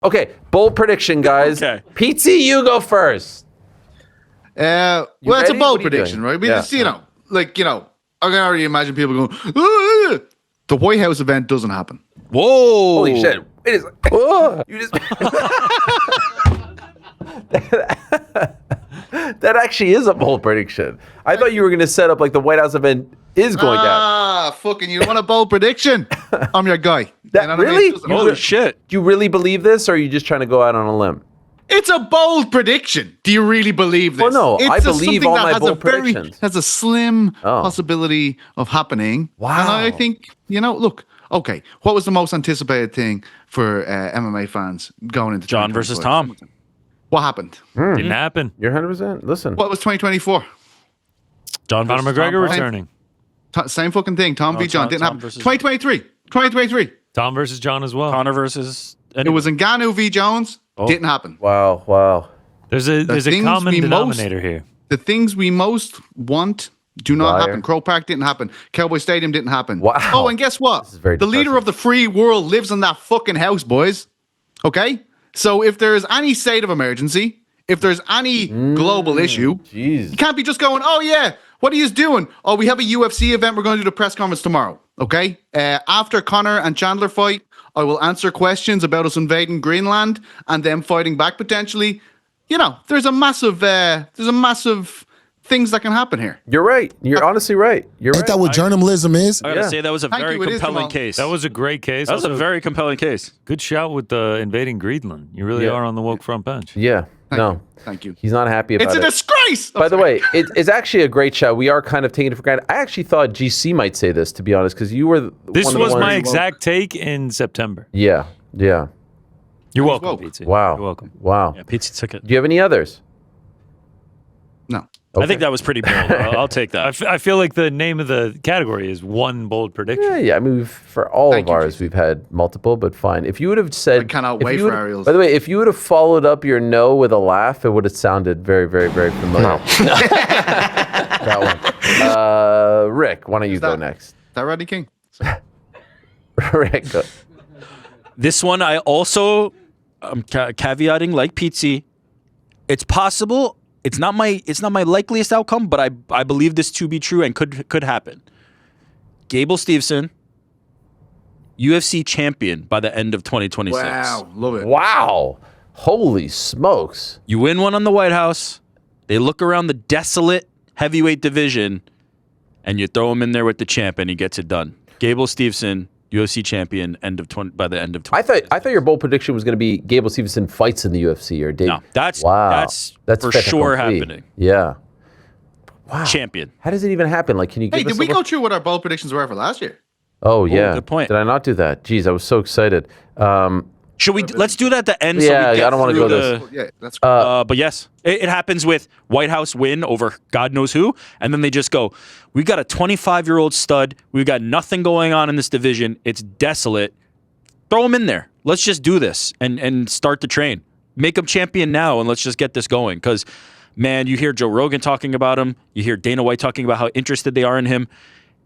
Okay, bold prediction, guys. Okay. Pizzi, you go first. Well, it's a ready? bold What are you prediction, doing? right? I mean, Yeah. it's, I can already imagine people going, "Ugh." The White House event doesn't happen. Whoa. Holy shit. It is. You just. That actually is a bold prediction. I thought you were going to set up like the White House event is going down. Ah, fucking, you want a bold prediction? I'm your guy. That, You know what I mean? really? It doesn't You matter. Holy shit. Do you really believe this, or are you just trying to go out on a limb? It's a bold prediction. Do you really believe this? Well, no, I It's believe something all that my has bold predictions. has a slim Oh. possibility of happening. Wow. And I think, look, okay, what was the most anticipated thing for MMA fans going into John versus 2024? Tom. What happened? Didn't happen. You're 100%. Listen. What was 2024? John Conor versus McGregor Tom. returning. Same fucking thing. Tom v. John. Tom- Didn't Tom happen. versus- 2023. Tom versus John as well. Connor versus. It was Ngannou v. Jones. Didn't happen. Wow. There's a things common we most- denominator here. The things we most want do not Liar. happen. Crow Park didn't happen. Cowboy Stadium didn't happen. Wow. Oh, and guess what? This is very The leader depressing. of the free world lives in that fucking house, boys. Okay? So if there's any state of emergency, if there's any global issue, Jeez. you can't be just going, oh, yeah, what are you doing? Oh, we have a UFC event. We're going to do the press conference tomorrow. Okay? After Connor and Chandler fight, I will answer questions about us invading Greenland and them fighting back potentially. There's a massive things that can happen here. You're right. You're honestly right. You're Ain't right. that what journalism is? I gotta Yeah. say, that was a Thank very you, it is, compelling Jamal. case. That was a great case. That was a Also, very compelling case. good shout with invading Greenland. You really Yeah. are on the woke front bench. Yeah. No. Thank you. He's not happy about It's a it. disgrace. By the way, it's actually a great show. We are kind of taking it for granted. I actually thought GC might say this, to be honest, because you were This one of the was ones- my exact take in September. Yeah. You're welcome, woke. Pizzi. Wow. You're welcome. Wow. Yeah, Pizza took it. Do you have any others? No. I think that was pretty bold. I'll take that. I feel like the name of the category is one bold prediction. Yeah. I mean, for all Thank of you, ours, GC. we've had multiple, but fine. If you would have said, I cannot if wait you for would- Ariel's. By the way, if you would have followed up your no with a laugh, it would have sounded very, very, very familiar. That one. Rick, why don't you go that? next? Is that Rodney King? Rick, go. This one, I also caveating like Pizzi. It's possible. It's not my likeliest outcome, but I believe this to be true and could happen. Gable Steveson, UFC champion by the end of 2026. Wow, love it. Wow. Holy smokes. You win one on the White House. They look around the desolate heavyweight division, and you throw him in there with the champ, and he gets it done. Gable Steveson, UFC champion, by the end of 20. I thought your bold prediction was going to be Gable Stevenson fights in the UFC or Dave. No, that's for fait sure accompli. happening. Yeah. Wow. Champion. How does it even happen? Like, can you give Hey, us did we a go look? through what our bold predictions were for last year? Oh, yeah. good point. Did I not do that? Jeez, I was so excited. Should we? Let's do that at the end. Yeah, so we get I don't wanna through go the, this. Yeah, that's But yes, it happens with White House win over God knows who, and then they just go, "We've got a 25-year-old stud. We've got nothing going on in this division. It's desolate. Throw him in there. Let's just do this and start the train. Make him champion now, and let's just get this going." Because, man, you hear Joe Rogan talking about him. You hear Dana White talking about how interested they are in him.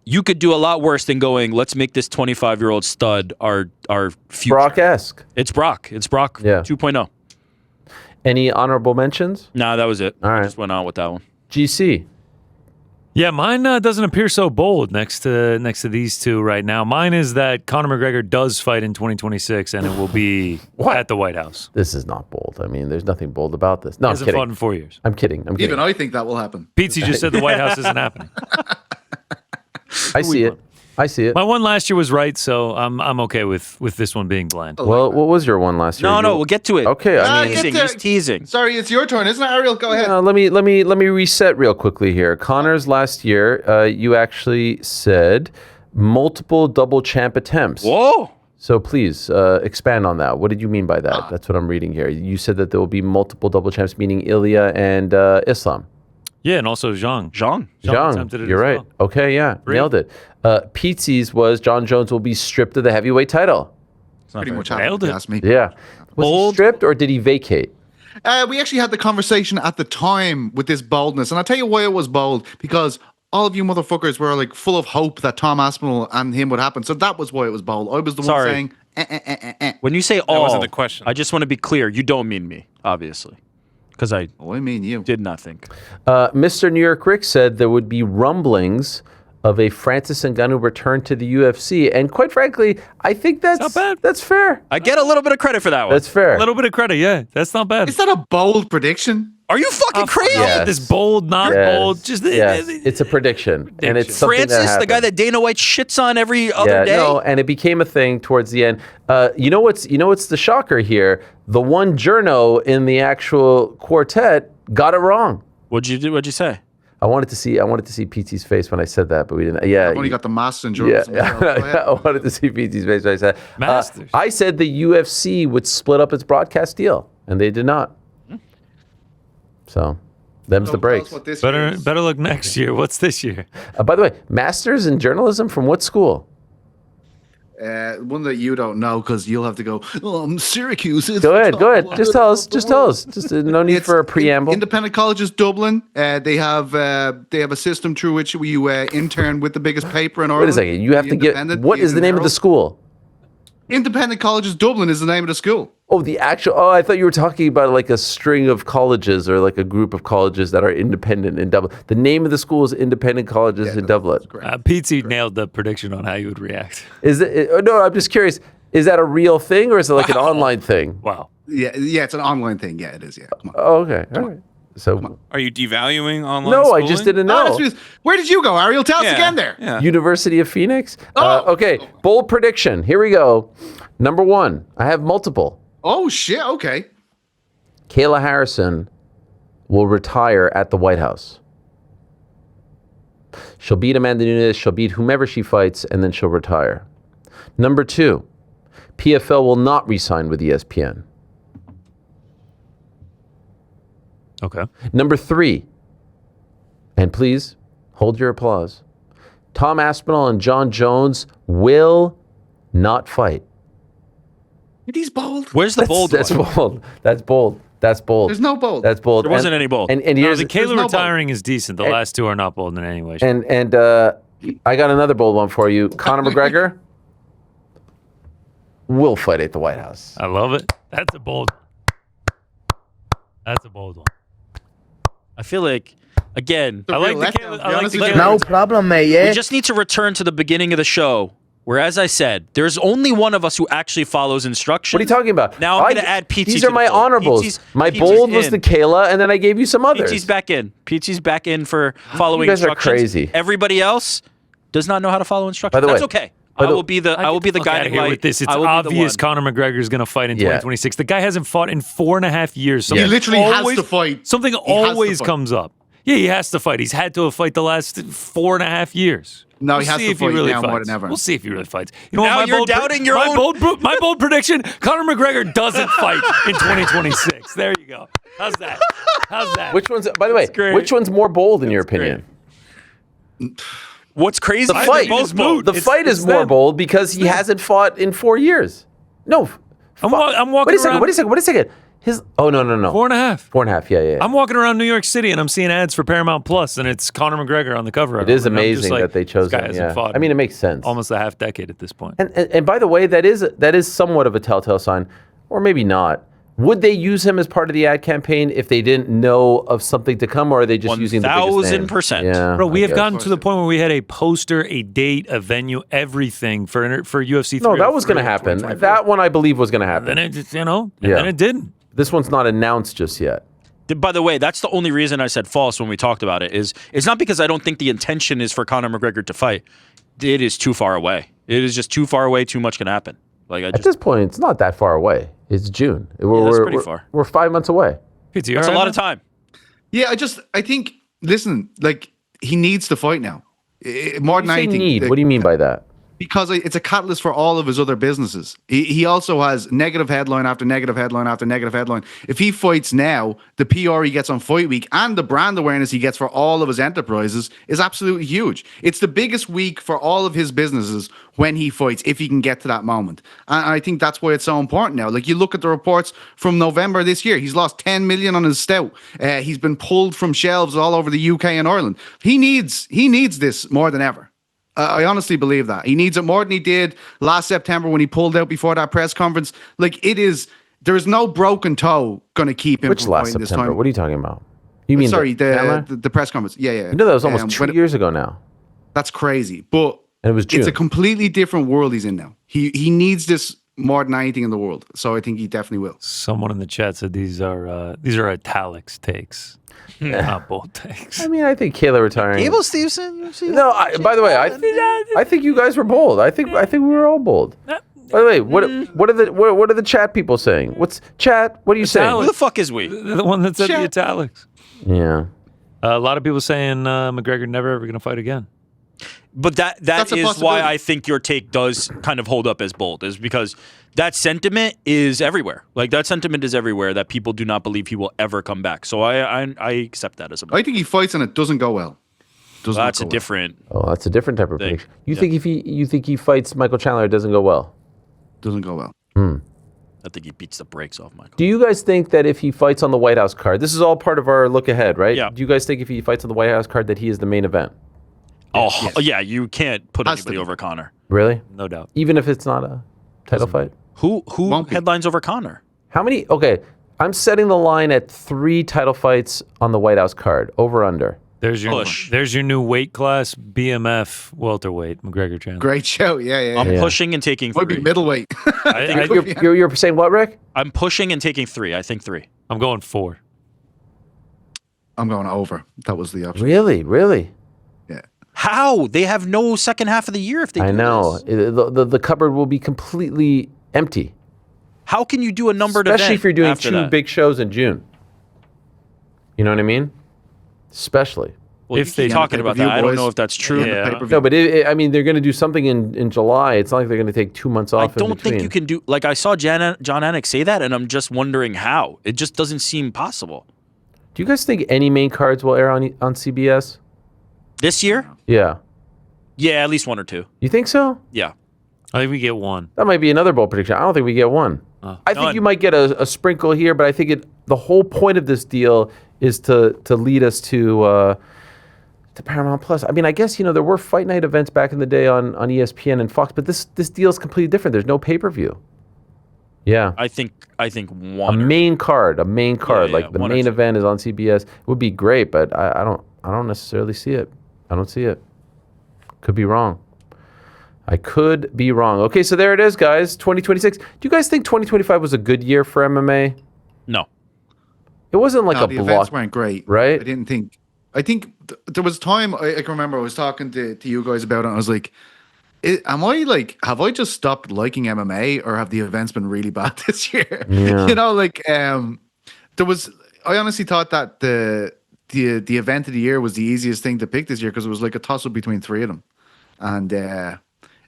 You could do a lot worse than going, let's make this 25-year-old stud our future. Brock-esque. It's Brock. It's Brock Yeah. 2.0. Any honorable mentions? Nah, that was it. All right. I just went on with that one. GC. Yeah, mine doesn't appear so bold next to these two right now. Mine is that Conor McGregor does fight in 2026, and it will be at the White House. This is not bold. I mean, there's nothing bold about this. No, I'm Hasn't kidding. fought in 4 years. I'm kidding. even I think that will happen. Pizzi just said the White House isn't happening. I see it. I see it. My one last year was right, so I'm okay with this one being bland. Well, what was your one last year? No, we'll get to it. Okay, I mean, get Teasing. to- He's teasing. Sorry, it's your turn, isn't it, Ariel? Go ahead. let me reset real quickly here. Connor's last year, you actually said multiple double champ attempts. Whoa. So please expand on that. What did you mean by that? That's what I'm reading here. You said that there will be multiple double champs, meaning Ilya and Islam. Yeah, and also Zhang. Zhang. Zhang, attempted it you're as right. well. Okay, yeah, nailed it. Pizzi's was John Jones will be stripped of the heavyweight title. Pretty much Nailed happened, if you it. ask me. Yeah. Was he Bold. stripped or did he vacate? We actually had the conversation at the time with this boldness, and I'll tell you why it was bold, because all of you motherfuckers were like full of hope that Tom Aspinall and him would happen. So that was why it was bold. I was the one Sorry. saying When you say all, wasn't the question. I just want to be clear. You don't mean me, obviously, because I I mean you. did not think. Mr. New York Rick said there would be rumblings of a Francis Ngannou return to the UFC, and quite frankly, I think that's not bad. That's fair. I get a little bit of credit for that one. That's fair. A little bit of credit, yeah. That's not bad. Is that a bold prediction? Are you fucking crazy? Yes. This bold, not bold. Just yes. It's a prediction, and it's something Francis, that the guy happened. that Dana White shits on every other day. No, and it became a thing towards the end. You know what's the shocker here? The one journo in the actual quartet got it wrong. What'd you do? What'd you say? I wanted to see PT's face when I said that, but we didn't. Yeah, I've only got the master and yeah. journalism. I wanted to see PT's face when I said. Masters. I said the UFC would split up its broadcast deal, and they did not. So, them's the breaks. Better look next year. What's this year? By the way, masters in journalism from what school? One that you don't know because you'll have to go. Syracuse. Go ahead. Just tell us. Just no need for a preamble. Independent colleges, Dublin. They have a system through which you intern with the biggest paper in Ireland. Wait a second. You have to get. What is the name of the school? Independent colleges, Dublin is the name of the school. Oh, the actual. Oh, I thought you were talking about like a string of colleges or like a group of colleges that are independent in Dublin. The name of the school is Independent Colleges in Dublin. Pete nailed the prediction on how you would react. Is it? No, I'm just curious. Is that a real thing or is it like an online thing? Wow. Yeah, it's an online thing. Yeah, it is. Yeah, come on. Oh, okay. All right. So. Are you devaluing online No, I schooling? just didn't know. Where did you go, Ariel? Tell us Yeah, again there. Yeah. University of Phoenix. Oh. Okay. Bold prediction. Here we go. Number one. I have multiple. Oh shit. Okay. Kayla Harrison will retire at the White House. She'll beat Amanda Nunes, she'll beat whomever she fights, and then she'll retire. Number two, PFL will not re-sign with ESPN. Okay. Number three, and please hold your applause, Tom Aspinall and John Jones will not fight. He's bold. Where's the bold That's one? bold. That's bold. That's bold. There's no bold. That's bold. There wasn't any bold. And No, here's the there's Kayla no retiring is decent. The last two are not bold in any way. and I got another bold one for you. Conor McGregor will fight at the White House. I love it. That's a bold. That's a bold one. I feel like, again, I like the letdown, Kayla. to be I like honest the with Kayla. you. No problem, mate. Yeah. we just need to return to the beginning of the show, where, as I said, there's only one of us who actually follows instructions. What are you talking about? Now I'm going to add PT. These to are the my fold. honorables. PT's My PT's bold was in. the Kayla, and then I gave you some others. PT's back in. PT's back in for following You guys are instructions. crazy. Everybody else does not know how to follow instructions. By the That's way- okay. by I the- will be the Fuck outta guiding here light. with this. It's I will be the obvious one. Conor McGregor is going to fight in Yeah. 2026. The guy hasn't fought in 4.5 years. He Something literally has always- to fight. Something He has to always fight. comes up. Yeah, he has to fight. He's had to fight the last 4.5 years. No, he has see to if he fight really now more fights. than ever. We'll see if he really fights. You know Now what, my you're bold doubting your my own- my bold prediction: Conor McGregor doesn't fight in 2026. There you go. How's that? How's that? Which one's, by the way, great. which one's more bold in your opinion? What's crazy? The is fight. they're both bold. The fight is more bold because he hasn't fought in 4 years. No. I'm walking Wait a second. around. Wait a second. His. Oh no. 4.5. 4.5. Yeah. I'm walking around New York City and I'm seeing ads for Paramount Plus, and it's Conor McGregor on the cover. It is And I'm just amazing like, that they chose this guy him. hasn't Yeah. fought I mean, in it makes sense. almost a half decade at this point. And by the way, that is somewhat of a telltale sign, or maybe not. Would they use him as part of the ad campaign if they didn't know of something to come, or are they just using the biggest name? 1000%. Yeah, Bro, we I have guess. gotten to the point where we had a poster, a date, a venue, everything for UFC. No, that was 303 going to happen. 2024. That one I believe was going to happen. Then it, just, and Yeah. then it didn't. This one's not announced just yet. By the way, that's the only reason I said false when we talked about it. Is it's not because I don't think the intention is for Conor McGregor to fight. It is too far away. It is just too far away. Too much can happen. Like I At just, this point, it's not that far away. It's June. that's pretty far. We're 5 months away. PT, that's a lot of time. Yeah, I think. Listen, like he needs to fight now. More than You say anything. need. What do you mean by that? Because it's a catalyst for all of his other businesses. He also has negative headline after negative headline after negative headline. If he fights now, the PR he gets on Fight Week and the brand awareness he gets for all of his enterprises is absolutely huge. It's the biggest week for all of his businesses when he fights, if he can get to that moment. And I think that's why it's so important now. Like you look at the reports from November this year, he's lost 10 million on his stout. He's been pulled from shelves all over the UK and Ireland. He needs this more than ever. I honestly believe that. He needs it more than he did last September when he pulled out before that press conference. Like, there is no broken toe going to keep him Which from last fighting this September? time. What are you talking about? You mean Chandler? the press conference. Yeah. You know that was almost 2 years ago now. That's crazy. But And it was June. it's a completely different world he's in now. He needs this more than anything in the world. So I think he definitely will. Someone in the chat said these are italics takes, not bold takes. I mean, I think Kayla retiring. Gable Stevenson. UFC? No, by the way, I think you guys were bold. I think we were all bold. By the way, what are the chat people saying? What's chat? What are you saying? Who the fuck is we? The one that said the italics. Yeah. A lot of people saying McGregor never ever going to fight again. But that That's a is why possibility. I think your take does kind of hold up as bold, is because that sentiment is everywhere. Like, that sentiment is everywhere, that people do not believe he will ever come back. So I accept that as a. I think he fights and it doesn't go well. That's a different. Oh, that's a different type of Thing. prediction. You think he fights Michael Chandler, it doesn't go well? Doesn't go well. I think he beats the brakes off Michael. Do you guys think that if he fights on the White House card, this is all part of our look ahead, right? Yeah. Do you guys think if he fights on the White House card that he is the main event? Oh, yeah, you can't put Has to anybody be. over Conor. Really? No doubt. Even if it's not a title fight? Who Won't be. headlines over Conor? How many? Okay, I'm setting the line at 3 title fights on the White House card. Over under. There's your Push. There's your new weight class, BMF welterweight, McGregor Chandler. Great show. Yeah. I'm Yeah. pushing and taking Might be 3. middleweight. You're saying what, Rick? I'm pushing and taking 3. I think 3. I'm going 4. I'm going over. That was the option. Really? Yeah. How? They have no second half of the year if they do I know. this. The cupboard will be completely empty. How can you do a numbered Especially event if you're doing after 2 that? big shows in June. You know what I mean? Especially. Well, If if they they talking about that, pay-per-view, I don't boys. know if that's true. Yeah. Pay-per-view. No, but I mean, they're going to do something in July. It's not like they're going to take 2 months I off. don't in between. think you can do. Like, I saw John Anik say that, and I'm just wondering how. It just doesn't seem possible. Do you guys think any main cards will air on CBS? This year? Yeah. Yeah, at least 1 or 2. You think so? Yeah. I think we get 1. That might be another bold prediction. I don't think we get 1. I think None. you might get a sprinkle here, but I think the whole point of this deal is to lead us to Paramount Plus. I mean, I guess there were fight night events back in the day on ESPN and Fox, but this deal is completely different. There's no pay-per-view. Yeah. I think A 1. main card, like the 1 or main 2. event is on CBS. It would be great, but I don't necessarily see it. I don't see it. Could be wrong. I could be wrong. Okay, so there it is, guys. 2026. Do you guys think 2025 was a good year for MMA? No. It wasn't like No, a the events block. weren't great. right? I think there was time I can remember I was talking to you guys about it and I was like, have I just stopped liking MMA or have the events been really bad this year? Yeah. I honestly thought that the event of the year was the easiest thing to pick this year because it was like a toss up between 3 of them. And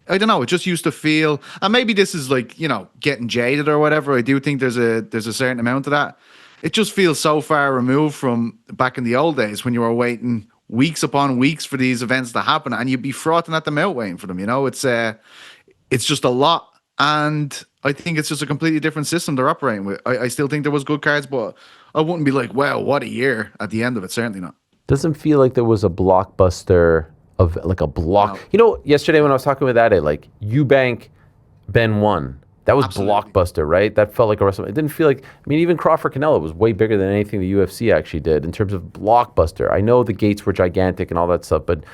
I don't know, it just used to feel, and maybe this is like, getting jaded or whatever. I do think there's a certain amount of that. It just feels so far removed from back in the old days when you were waiting weeks upon weeks for these events to happen and you'd be frothing at them out waiting for them. It's just a lot. And I think it's just a completely different system they're operating with. I still think there was good cards, but I wouldn't be like, wow, what a year at the end of it. Certainly not. Doesn't feel like there was a blockbuster of like a block. Yesterday when I was talking with Ade, like Eubank Ben 1. That was Absolutely. blockbuster, right? That felt like a WrestleMania. It didn't feel like, even Crawford Canelo was way bigger than anything the UFC actually did in terms of blockbuster. I know the gates were gigantic and all that stuff, but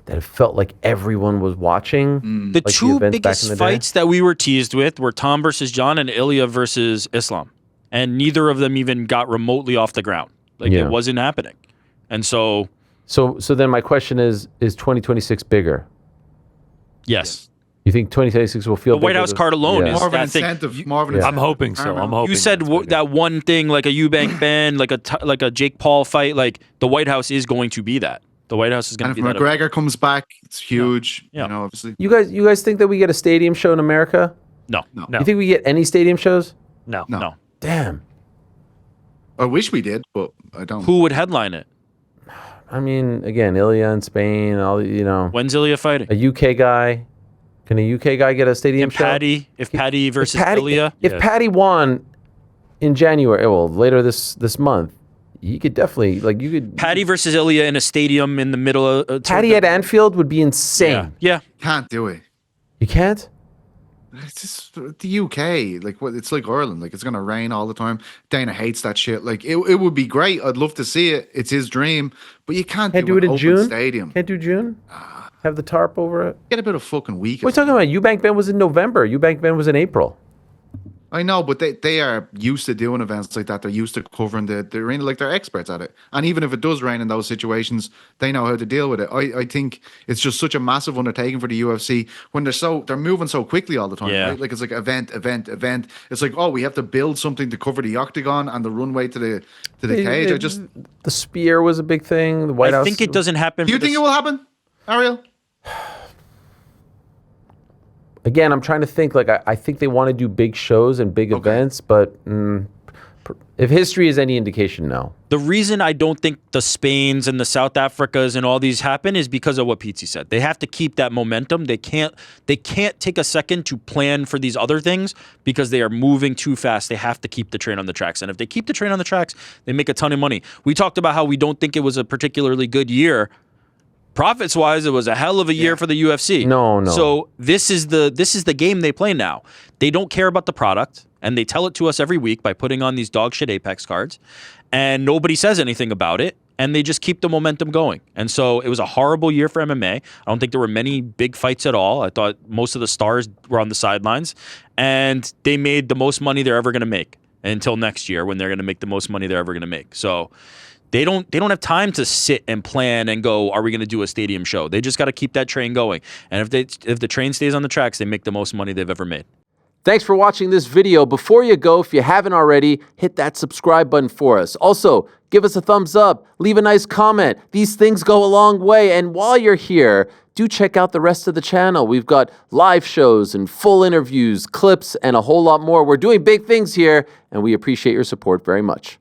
that it felt like everyone was watching. The like 2 events back in biggest the day. fights that we were teased with were Tom versus John and Ilya versus Islam. And neither of them even got remotely off the ground. Like, Yeah. it wasn't happening. And so, So then my question is 2026 bigger? yes. You think 2026 will feel The White bigger House than- card alone Yeah. is More of an that thing. incentive. More of an Yeah. incentive. I'm hoping so. I'm hoping. You said that's bigger. that one thing, like a Eubank Ben, like a Jake Paul fight. Like, the White House is going to be that. The White House is going And to if be that. McGregor comes back, it's huge. Yeah. Obviously. You guys think that we get a stadium show in America? No. No. No. You think we get any stadium shows? No. No. No. Damn. I wish we did, but I don't. Who would headline it? I mean, again, Ilya in Spain, When's Ilya fighting? a UK guy. Can a UK guy get a stadium show? If Patty versus Patty, Ilya. If Yeah. Patty won in January, later this month, you could definitely Paddy versus Ilya in a stadium in the middle of Paddy at Anfield would be insane. Yeah. Can't do it. You can't? It's just the UK. Like, what? It's like Ireland. Like, it's gonna rain all the time. Dana hates that shit. Like, it would be great. I'd love to see it. It's his dream, but you can't do it an in open June. stadium. Can't do June. Have the tarp over it. Get a bit of fucking week. What are you talking about? Eubank Bend was in November. Eubank Bend was in April. I know, but they are used to doing events like that. They're used to covering the arena, like they're experts at it. And even if it does rain in those situations, they know how to deal with it. I think it's just such a massive undertaking for the UFC when they're moving so quickly all the time. Yeah. Right? Like it's like event. It's like, oh, we have to build something to cover the octagon and the runway to the cage. The spear was a big thing. The White House. I think it doesn't happen. Do you think it will happen, Ariel? Again, I'm trying to think. Like, I think they want to do big shows and big events, but if history is any indication, no. The reason I don't think the Spains and the South Africas and all these happen is because of what Pizzi said. They have to keep that momentum. They can't take a second to plan for these other things because they are moving too fast. They have to keep the train on the tracks. And if they keep the train on the tracks, they make a ton of money. We talked about how we don't think it was a particularly good year. Profits wise, it was a hell of a year for the UFC. No. So this is the game they play now. They don't care about the product, and they tell it to us every week by putting on these dog shit Apex cards, and nobody says anything about it, and they just keep the momentum going. And so it was a horrible year for MMA. I don't think there were many big fights at all. I thought most of the stars were on the sidelines, and they made the most money they're ever going to make until next year when they're going to make the most money they're ever going to make. So They don't have time to sit and plan and go, are we going to do a stadium show? They just got to keep that train going. And if the train stays on the tracks, they make the most money they've ever made. Thanks for watching this video. Before you go, if you haven't already, hit that subscribe button for us. Also, give us a thumbs up, leave a nice comment. These things go a long way. And while you're here, do check out the rest of the channel. We've got live shows and full interviews, clips, and a whole lot more. We're doing big things here, and we appreciate your support very much.